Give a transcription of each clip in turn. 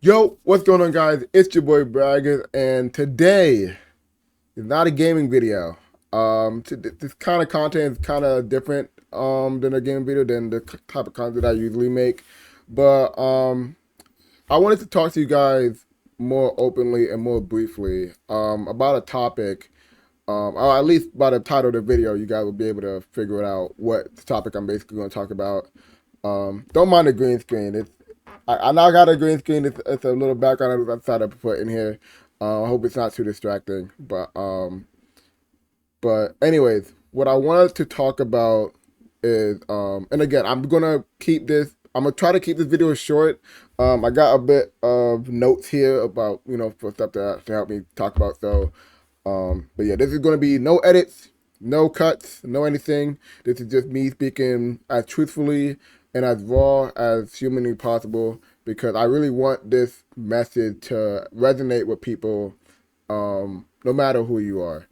Yo, what's going on, guys? It's your boy Braggers, and today is not a gaming video. This kind of content is kind of different than a gaming video than the type of content I usually make. But I wanted to talk to you guys more openly and more briefly about a topic, or at least by the title of the video, you guys will be able to figure it out what the topic I'm basically going to talk about. Don't mind the green screen. I now got a green screen. It's a little background I decided to put in here. I hope it's not too distracting. But anyways, what I wanted to talk about is and again, I'm gonna keep this. I'm gonna try to keep this video short. I got a bit of notes here about for stuff to help me talk about. But yeah, this is gonna be no edits, no cuts, no anything. This is just me speaking as truthfully and as raw as humanly possible because I really want this message to resonate with people, no matter who you are,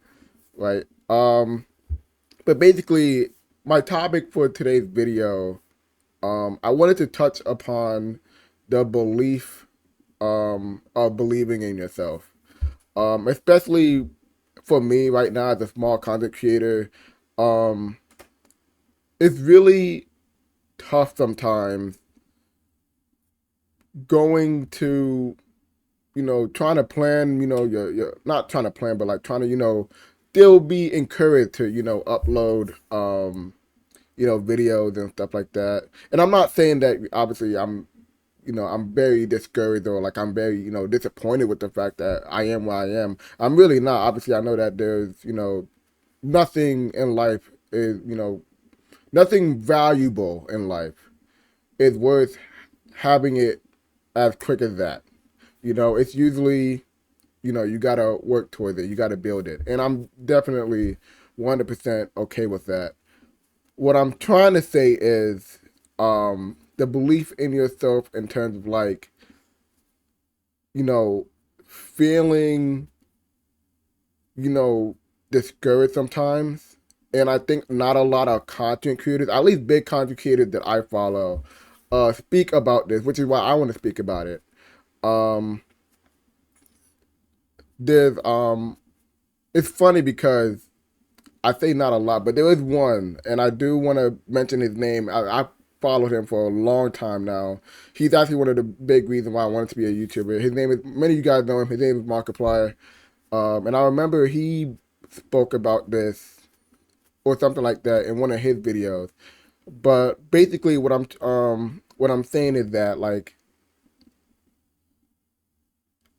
right? But basically, my topic for today's video, I wanted to touch upon the belief of believing in yourself, especially for me right now as a small content creator. Um, it's really tough sometimes going to trying to plan, your not trying to plan, but like trying to, still be encouraged to, upload, videos and stuff like that. And I'm not saying that obviously I'm very discouraged or like I'm very, disappointed with the fact that I am where I am. I'm really not. Obviously, I know that there's, nothing in life is, nothing valuable in life is worth having it as quick as that. It's usually, you gotta work towards it. You gotta build it. And I'm definitely 100% okay with that. What I'm trying to say is the belief in yourself in terms of like, you know, feeling, you know, discouraged sometimes. And I think not a lot of content creators, at least big content creators that I follow, speak about this, which is why I want to speak about it. Um, there's it's funny because I say not a lot, but there is one, and I do want to mention his name. I followed him for a long time now. He's actually one of the big reasons why I wanted to be a YouTuber. His name is, many of you guys know him. His name is Markiplier. And I remember he spoke about this or something like that in one of his videos. But basically, what I'm saying is that like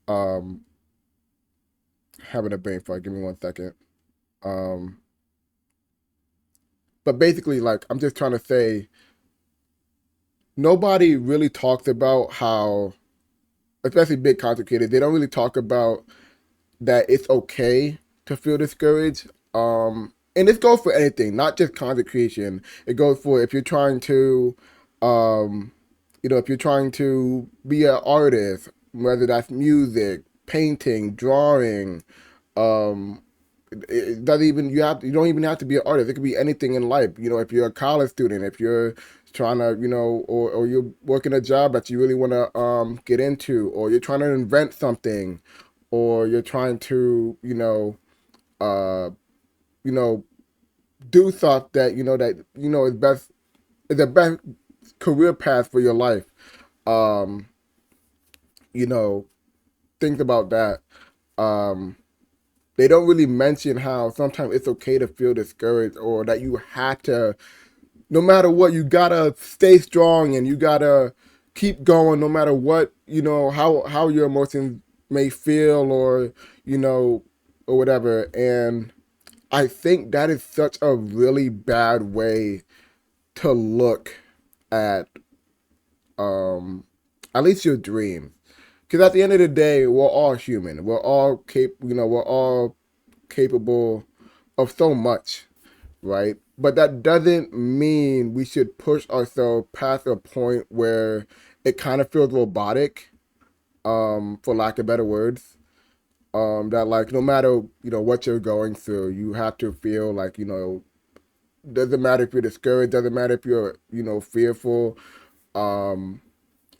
um having a brain fart. Give me 1 second. Um, but basically, like I'm just trying to say, nobody really talks about how, especially big content creators, they don't really talk about that it's okay to feel discouraged. And this goes for anything, not just content creation. It goes for if you're trying to, um, if you're trying to be an artist, whether that's music, painting, drawing, um, it doesn't even you don't even have to be an artist. It could be anything in life. If you're a college student, if you're trying to, or you're working a job that you really want to get into, or you're trying to invent something, or you're trying to, uh, you know, do stuff that is the best career path for your life. Um, you know, think about that. Um, they don't really mention how sometimes it's okay to feel discouraged or that you have to, no matter what, you gotta stay strong and you gotta keep going no matter what, how your emotions may feel or, you know, or whatever. And I think that is such a really bad way to look at um at least your dreams. Because at the end of the day, we're all human. We're all capable of so much, right? But that doesn't mean we should push ourselves past a point where it kind of feels robotic, for lack of better words. That like no matter what you're going through, you have to feel like doesn't matter if you're discouraged, doesn't matter if you're fearful, um,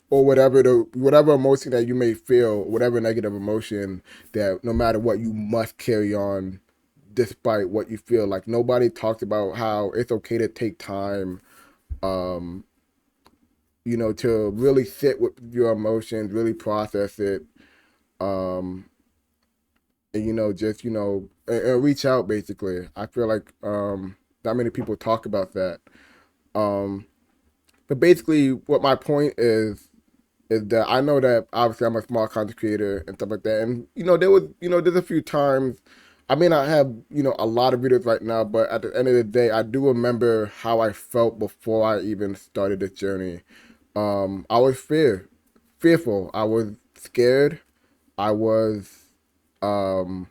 or whatever emotion that you may feel, whatever negative emotion, that no matter what, you must carry on despite what you feel. Like, nobody talks about how it's okay to take time, um, to really sit with your emotions, really process it, um, and just and reach out. Basically, I feel like not many people talk about that. Um, but basically, what my point is that I know that obviously I'm a small content creator and stuff like that. And there's a few times I may not have a lot of videos right now, but at the end of the day, I do remember how I felt before I even started this journey. I was fearful. I was scared. I was um,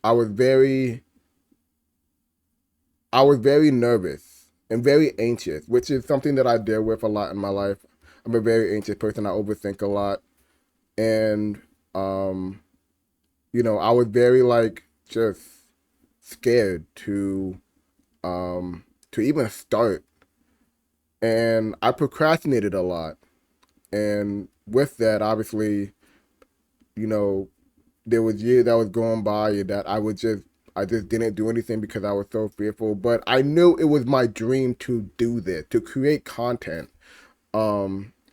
I was very I was very nervous and very anxious, which is something that I deal with a lot in my life. I'm a very anxious person. I overthink a lot, and um, I was very like just scared to even start, and I procrastinated a lot. And with that, obviously, you know, there was years that was going by that I just didn't do anything because I was so fearful. But I knew it was my dream to do this, to create content.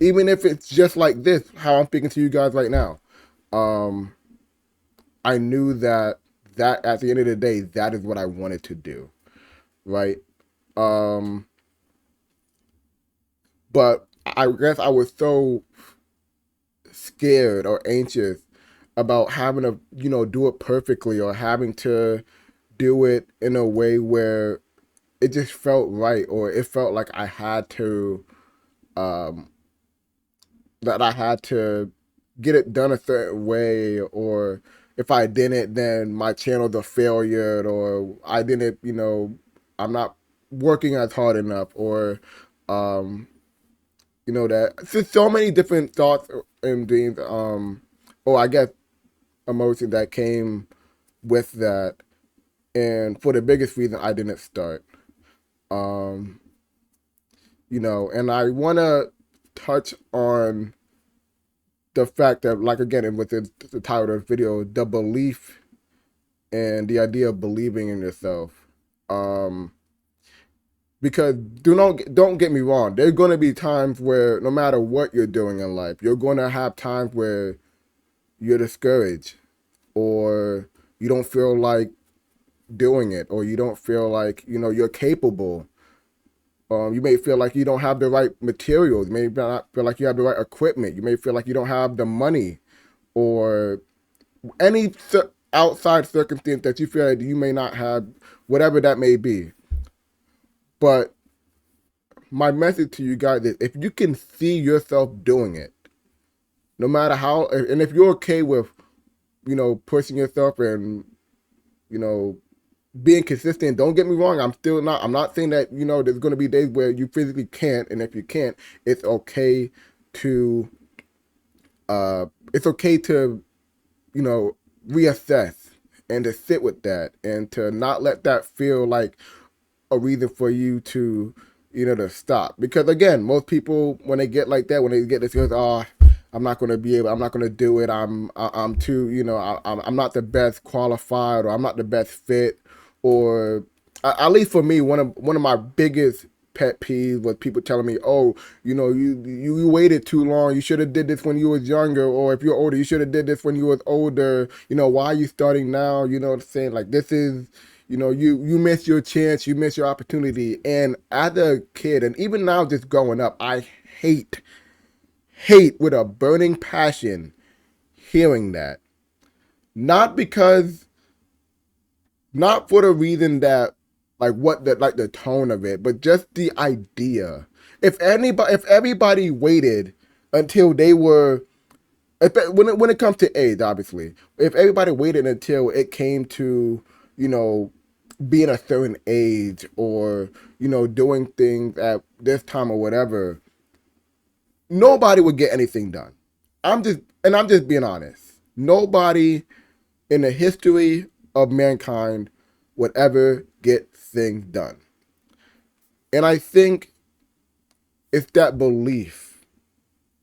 Even if it's just like this, how I'm speaking to you guys right now. Um, I knew that at the end of the day, that is what I wanted to do, right? Um, but I guess I was so scared or anxious about having to, do it perfectly, or having to do it in a way where it just felt right, or it felt like um, I had to get it done a certain way, or if I didn't, then my channel's a failure, or I didn't, I'm not working as hard enough, or, um, that just so many different thoughts and dreams, or I guess emotions that came with that. And for the biggest reason, I didn't start. Um, and I want to touch on the fact that, like, again, and with the title of the video, the belief and the idea of believing in yourself. Um, because don't get me wrong, there's going to be times where no matter what you're doing in life, you're going to have times where you're discouraged, or you don't feel like doing it, or you don't feel like you're capable. You may feel like you don't have the right materials. You may not feel like you have the right equipment. You may feel like you don't have the money, or any outside circumstance that you feel like you may not have, whatever that may be. But my message to you guys is, if you can see yourself doing it, no matter how, and if you're okay with, pushing yourself and, you know, being consistent. Don't get me wrong. I'm not saying that, there's going to be days where you physically can't. And if you can't, it's okay to, it's okay to, reassess and to sit with that, and to not let that feel like a reason for you to, to stop. Because again, most people, when they get like that, when they get this, oh, I'm not going to be able, I'm not going to do it. I'm too, I'm not the best qualified, or I'm not the best fit, or at least for me, one of my biggest pet peeves was people telling me, oh, you waited too long. You should have did this when you was younger, or if you're older, you should have did this when you was older. Why are you starting now? You know what I'm saying? Like, this is, you missed your chance, you missed your opportunity. And as a kid, and even now just growing up, I hate with a burning passion hearing that. Not because, not for the reason that, like, the tone of it, but just the idea. If everybody waited until they were, when it comes to age, obviously, if everybody waited until it came to, being a certain age, or doing things at this time or whatever, nobody would get anything done. I'm just being honest. Nobody in the history of mankind would ever get things done. And I think it's that belief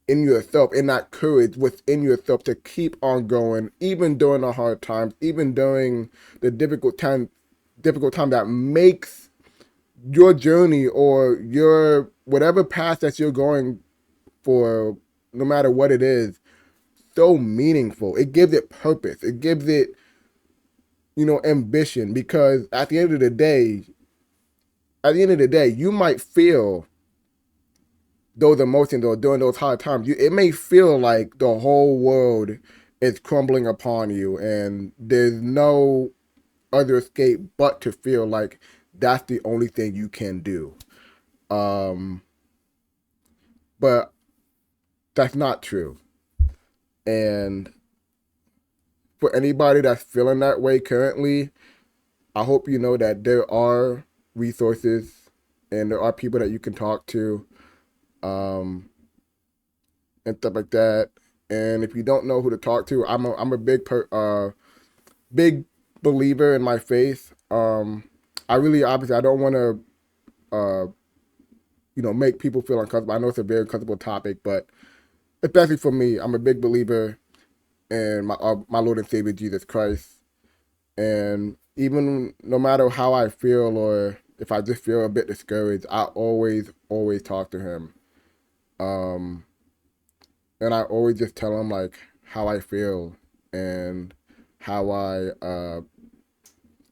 in yourself and that courage within yourself to keep on going, even during the hard times, even during the difficult time that makes your journey or your whatever path that you're going for, no matter what it is, so meaningful. It gives it purpose. It gives it, ambition, because at the end of the day, you might feel those emotions or during those hard times. It may feel like the whole world is crumbling upon you and there's no other escape but to feel like that's the only thing you can do. But that's not true. And for anybody that's feeling that way currently, I hope you know that there are resources and there are people that you can talk to, and stuff like that. And if you don't know who to talk to, I'm a big believer in my faith. I really, obviously, I don't want to make people feel uncomfortable. I know it's a very uncomfortable topic, but especially for me, I'm a big believer in my Lord and Savior Jesus Christ. And even no matter how I feel or if I just feel a bit discouraged, I always talk to him. And I always just tell him like how I feel and how I,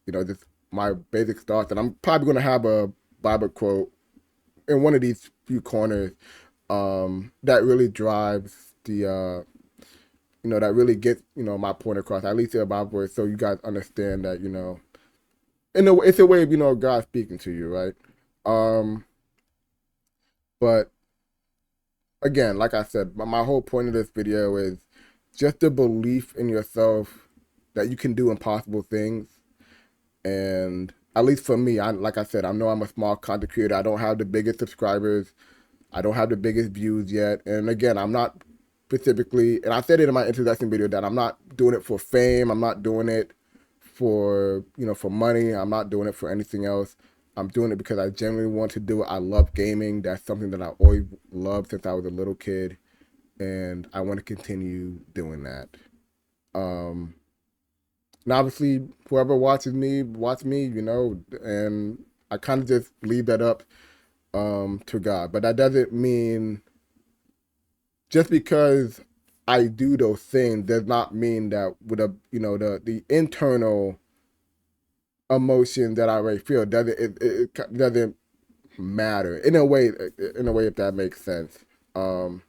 just my basic thoughts. And I'm probably going to have a Bible quote in one of these few corners that really drives the, that really gets, my point across, at least in the Bible verse, so you guys understand that, it's a way of, God speaking to you, right? But again, like I said, my whole point of this video is just the belief in yourself that you can do impossible things. And at least for me, like I said, I know I'm a small content creator. I don't have the biggest subscribers. I don't have the biggest views yet. And again, I'm not specifically, and I said it in my introduction video, that I'm not doing it for fame. I'm not doing it for, for money. I'm not doing it for anything else. I'm doing it because I genuinely want to do it. I love gaming. That's something that I always loved since I was a little kid. And I want to continue doing that. And obviously, whoever watch me, and I kind of just leave that up to God. But that doesn't mean, just because I do those things does not mean that with the internal emotion that I already feel doesn't matter in a way, if that makes sense. And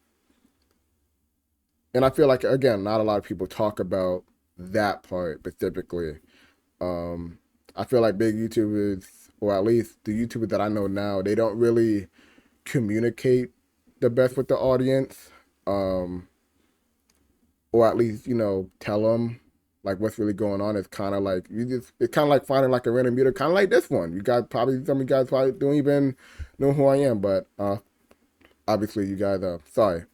I feel like, again, not a lot of people talk about that part specifically. I feel like big YouTubers, or at least the YouTubers that I know now, they don't really communicate the best with the audience, or at least tell them like what's really going on. It's kind of like it's kind of like finding like a random meter, kind of like this one. Some of you guys probably don't even know who I am, but obviously you guys sorry.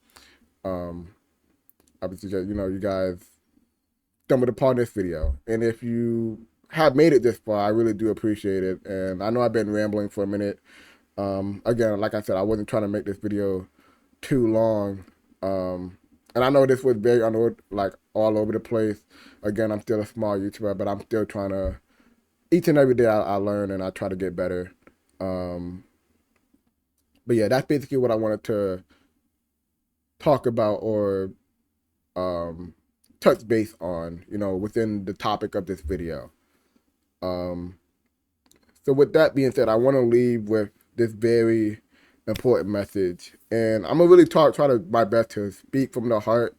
Obviously, you guys stumbled upon this video, and if you have made it this far, I really do appreciate it. And I know I've been rambling for a minute. Again, like I said, I wasn't trying to make this video too long. And I know this was very all over the place. Again, I'm still a small YouTuber, but I'm still trying to, each and every day I learn and I try to get better. But yeah, that's basically what I wanted to talk about or touch base on, within the topic of this video. So with that being said, I want to leave with this very important message, and I'm gonna really try to my best to speak from the heart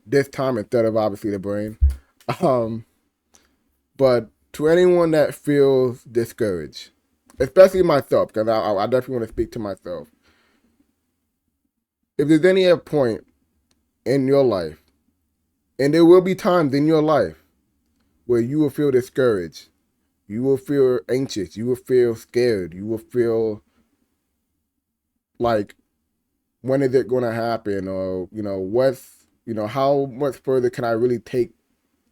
this time instead of obviously the brain. But to anyone that feels discouraged, especially myself, because I definitely want to speak to myself. If there's any point in your life, and there will be times in your life where you will feel discouraged, you will feel anxious, you will feel scared, you will feel like, when is it going to happen? Or, how much further can I really take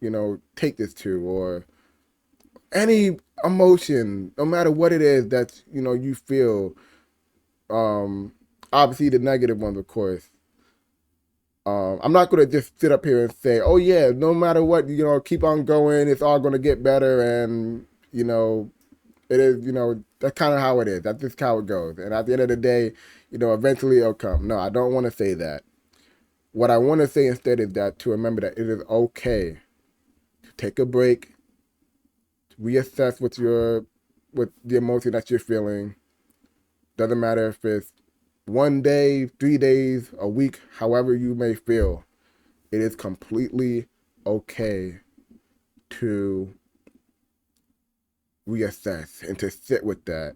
this to? Or any emotion, no matter what it is that, you feel, obviously the negative ones, of course. I'm not going to just sit up here and say, oh yeah, no matter what, keep on going. It's all going to get better. And, it is, that's kind of how it is. That's just how it goes. And at the end of the day, eventually it'll come. No, I don't want to say that. What I want to say instead is that to remember that it is okay to take a break, reassess with the emotion that you're feeling. Doesn't matter if it's 1 day, 3 days, a week, however you may feel. It is completely okay to reassess and to sit with that.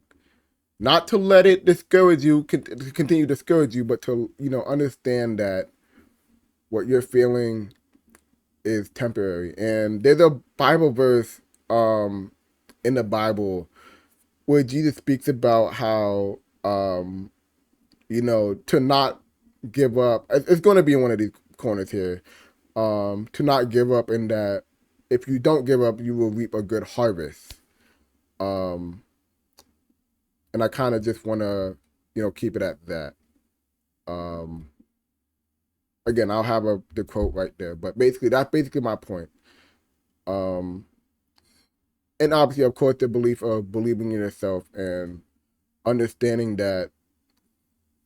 Not to let it discourage you, to continue to discourage you, but to, understand that what you're feeling is temporary. And there's a Bible verse in the Bible where Jesus speaks about how to not give up. It's going to be in one of these corners here. To not give up, in that if you don't give up, you will reap a good harvest. And I kind of just want to, keep it at that. Again, I'll have the quote right there, but basically, that's basically my point. Um, and obviously, of course, the belief of believing in yourself and understanding that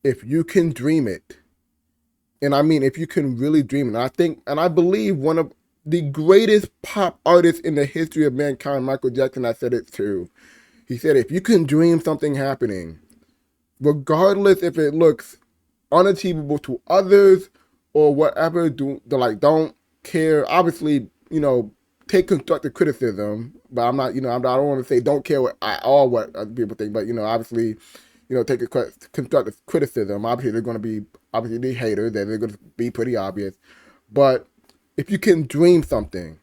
if you can dream it, and I mean, if you can really dream it, I believe one of the greatest pop artists in the history of mankind, Michael Jackson, I said it too. He said, if you can dream something happening, regardless if it looks unachievable to others or whatever, don't care. Obviously, take constructive criticism, but I'm not, I don't want to say don't care at all what other people think, but obviously, take a constructive criticism. Obviously, they're going to be the haters, and they're going to be pretty obvious. But if you can dream something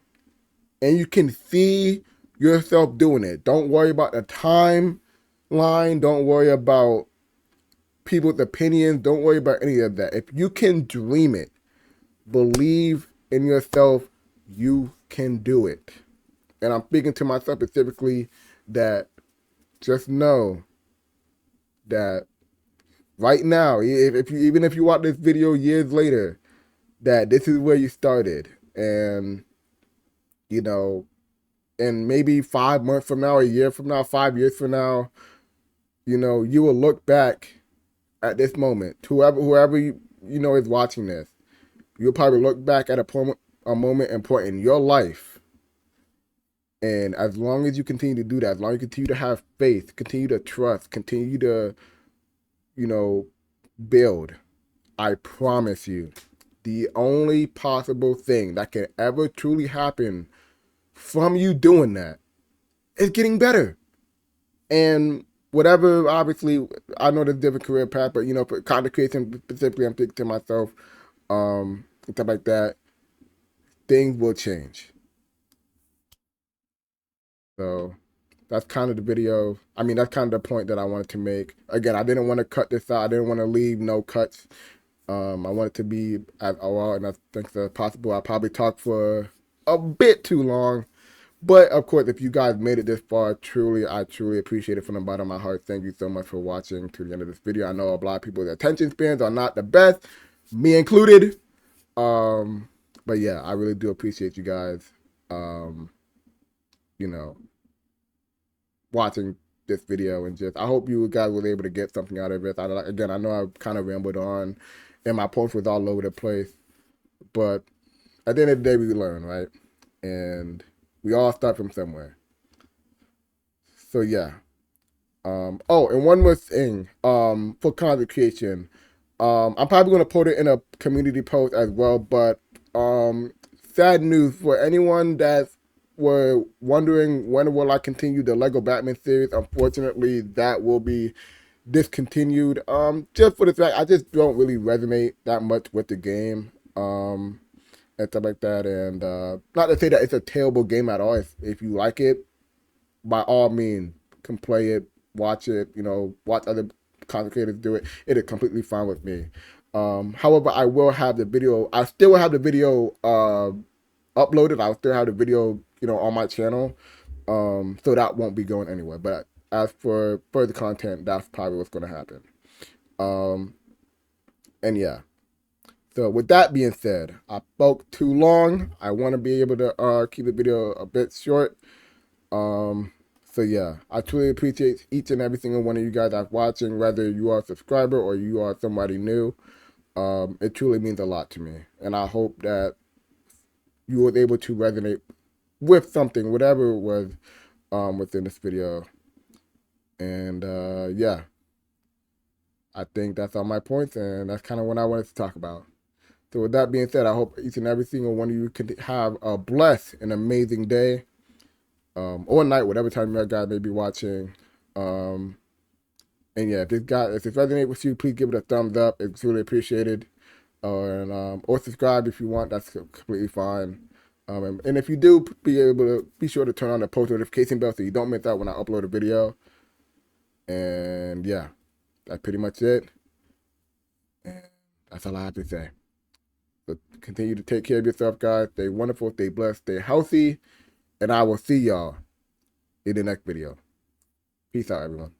and you can see yourself doing it, don't worry about the timeline. Don't worry about people's opinions. Don't worry about any of that. If you can dream it, believe in yourself, you can do it. And I'm speaking to myself specifically that just know that right now, even if you watch this video years later, that this is where you started. And, and maybe 5 months from now, a year from now, 5 years from now, you will look back at this moment. Whoever is watching this, you'll probably look back at a moment and point in your life. And as long as you continue to do that, as long as you continue to have faith, continue to trust, continue to, build, I promise you, the only possible thing that can ever truly happen from you doing that is getting better. And whatever, obviously, I know there's different career path, but for content creation specifically, I'm thinking to myself, and stuff like that, things will change. So that's kind of the video. I mean, that's kind of the point that I wanted to make. Again, I didn't want to cut this out. I didn't want to leave no cuts. I want it to be as raw and as think as possible. I probably talked for a bit too long. But of course, if you guys made it this far, I truly appreciate it from the bottom of my heart. Thank you so much for watching to the end of this video. I know a lot of people's attention spans are not the best, me included. But yeah, I really do appreciate you guys, you know, watching this video, and just I hope you guys were able to get something out of it. Again, I know I kind of rambled on, and my post was all over the place, but at the end of the day, we learn, right? And we all start from somewhere. So yeah. Oh, and one more thing. For content creation, I'm probably gonna put it in a community post as well. But sad news for anyone that were wondering when will I continue the Lego Batman series. Unfortunately, that will be discontinued. Just for the fact I just don't really resonate that much with the game. And stuff like that. And not to say that it's a terrible game at all. If you like it, by all means, can play it, watch it, watch other content creators do it. It is completely fine with me. However, I will have the video. I still have the video uploaded. I'll still have the video, on my channel. So that won't be going anywhere. But as for further content, that's probably what's going to happen. And yeah. So with that being said, I spoke too long. I want to be able to keep the video a bit short. So yeah, I truly appreciate each and every single one of you guys that's watching, whether you are a subscriber or you are somebody new. It truly means a lot to me, and I hope that you were able to resonate with something, whatever it was, within this video. And yeah, I think that's all my points, and that's kind of what I wanted to talk about. So with that being said, I hope each and every single one of you can have a blessed and amazing day, or night, whatever time you guys may be watching. And yeah, if it resonates with you, please give it a thumbs up. It's really appreciated. Or subscribe if you want. That's completely fine. And if you do, be sure to turn on the post notification bell so you don't miss out when I upload a video. And yeah, that's pretty much it. And that's all I have to say. So continue to take care of yourself, guys. Stay wonderful, stay blessed, stay healthy. And I will see y'all in the next video. Peace out, everyone.